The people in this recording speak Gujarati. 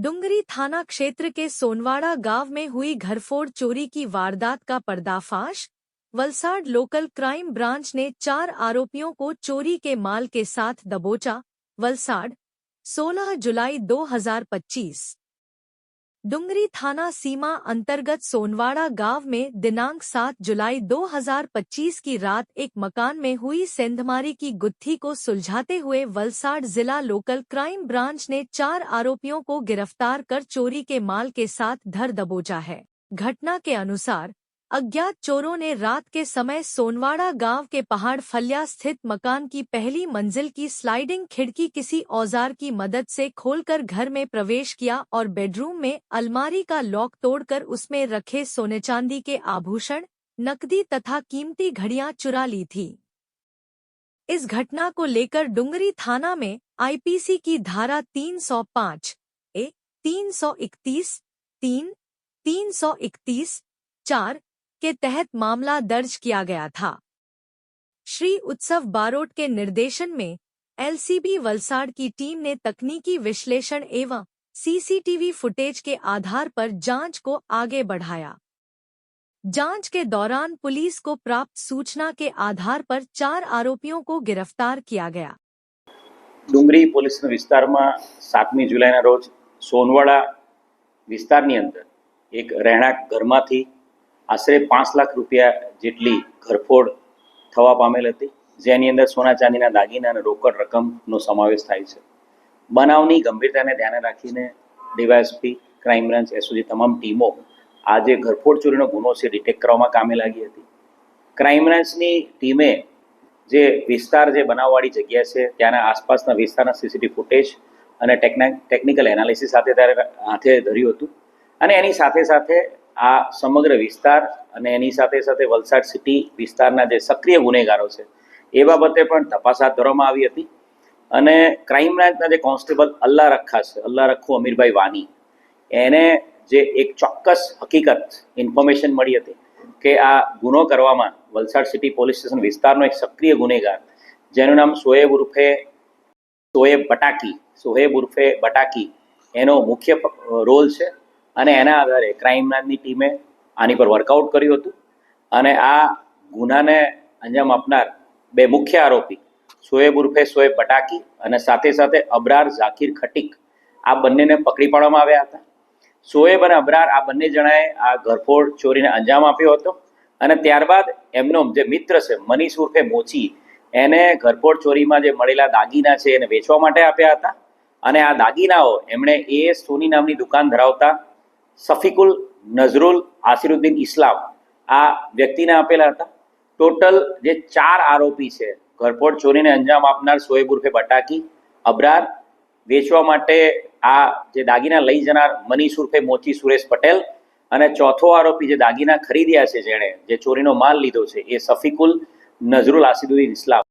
डुंगरी थाना क्षेत्र के सोनवाड़ा गांव में हुई घरफोड़ चोरी की वारदात का पर्दाफाश। वलसाड लोकल क्राइम ब्रांच ने 4 आरोपियों को चोरी के माल के साथ दबोचा। वलसाड 16 जुलाई 2025। डुंगरी थाना सीमा अंतर्गत सोनवाड़ा गांव में दिनांक 7 जुलाई 2025 की रात एक मकान में हुई सेंधमारी की गुत्थी को सुलझाते हुए वलसाड जिला लोकल क्राइम ब्रांच ने 4 आरोपियों को गिरफ्तार कर चोरी के माल के साथ धर दबोचा है। घटना के अनुसार अज्ञात चोरों ने रात के समय सोनवाड़ा गांव के पहाड़ फलिया स्थित मकान की पहली मंजिल की स्लाइडिंग खिड़की किसी औजार की मदद से खोलकर घर में प्रवेश किया और बेडरूम में अलमारी का लॉक तोड़कर उसमें रखे सोने चांदी के आभूषण, नकदी तथा कीमती घड़ियां चुरा ली थी। इस घटना को लेकर डुंगरी थाना में आईपीसी की धारा 305 ए 331 3 331 4 के तहत मामला दर्ज किया गया था। श्री उत्सव बारोट के निर्देशन में एलसीबी वलसाड की टीम ने तकनीकी विश्लेषण एवं सीसीटीवी फुटेज के आधार पर जांच को आगे बढ़ाया। जांच के दौरान पुलिस को प्राप्त सूचना के आधार पर 4 आरोपियों को गिरफ्तार किया गया। डुंगरी पोलीस विस्तार में 7 जुलाई रोज सोनवाड़ा विस्तारनी अंदर एक રહેણાંક ઘરમાંથી આશરે 5 લાખ રૂપિયા જેટલી ઘરફોડ થવા પામેલ હતી, જેની અંદર સોના ચાંદીના દાગીના અને રોકડ રકમનો સમાવેશ થાય છે। બનાવની ગંભીરતાને ધ્યાને રાખીને ડીવાયએસપી ક્રાઇમ બ્રાન્ચ એસઓજી તમામ ટીમો આ જે ઘરફોડ ચોરીનો ગુનો છે ડિટેક્ટ કરવામાં કામે લાગી હતી। ક્રાઇમ બ્રાન્ચની ટીમે જે વિસ્તાર જે બનાવવાળી જગ્યા છે ત્યાંના આસપાસના વિસ્તારના સીસીટીવી ફૂટેજ અને ટેકનિકલ એનાલિસિસ હાથે ધર્યું હતું અને એની સાથે સાથે આ સમગ્ર વિસ્તાર અને એની સાથે સાથે વલસાડ સિટી વિસ્તારના જે સક્રિય ગુનેગારો છે એ બાબતે પણ તપાસ હાથ ધરવામાં આવી હતી અને ક્રાઇમ બ્રાન્ચના જે કોન્સ્ટેબલ અલ્લા રખ્ખુ અમીરભાઈ વાની એને જે એક ચોક્કસ હકીકત ઇન્ફોર્મેશન મળી હતી કે આ ગુનો કરવામાં વલસાડ સિટી પોલીસ સ્ટેશન વિસ્તારનો એક સક્રિય ગુનેગાર જેનું નામ સોએબ ઉર્ફે બટાકી એનો મુખ્ય રોલ છે અને એના આધારે ક્રાઇમ બ્રાન્ચની ટીમે આની પર વર્કઆઉટ કર્યું હતું અને આ ગુનાને અંજામ આપનાર 2 મુખ્ય આરોપી સોએબ બટાકી અને સાથે સાથે અબરાર ઝાકીર ખટીક આ બંનેને પકડી પાડવામાં આવ્યા હતા। સોએબ અને અબરાર આ બંને જણાએ આ ઘરફોડ ચોરીને અંજામ આપ્યો હતો અને ત્યારબાદ એમનો જે મિત્ર છે મનીષ ઉર્ફે મોચી એને ઘરફોડ ચોરીમાં જે મળેલા દાગીના છે એને વેચવા માટે આપ્યા હતા અને આ દાગીનાઓ એમણે એએસ સોની નામની દુકાન ધરાવતા સફીકુલ નઝરુલ આસિરુદ્દીન ઇસ્લામ આ વ્યક્તિને આપેલા હતા। ટોટલ જે 4 આરોપી છે ઘરફોડ ચોરીને અંજામ આપનાર સોએબ ઉર્ફે બટાકી, અબરાર, વેચવા માટે આ જે દાગીના લઈ જનાર મનીષ ઉર્ફે મોચી સુરેશ પટેલ અને ચોથો આરોપી જે દાગીના ખરીદ્યા છે જેણે જે ચોરીનો માલ લીધો છે એ સફીકુલ નઝરુલ આસિરુદ્દીન ઇસ્લામ।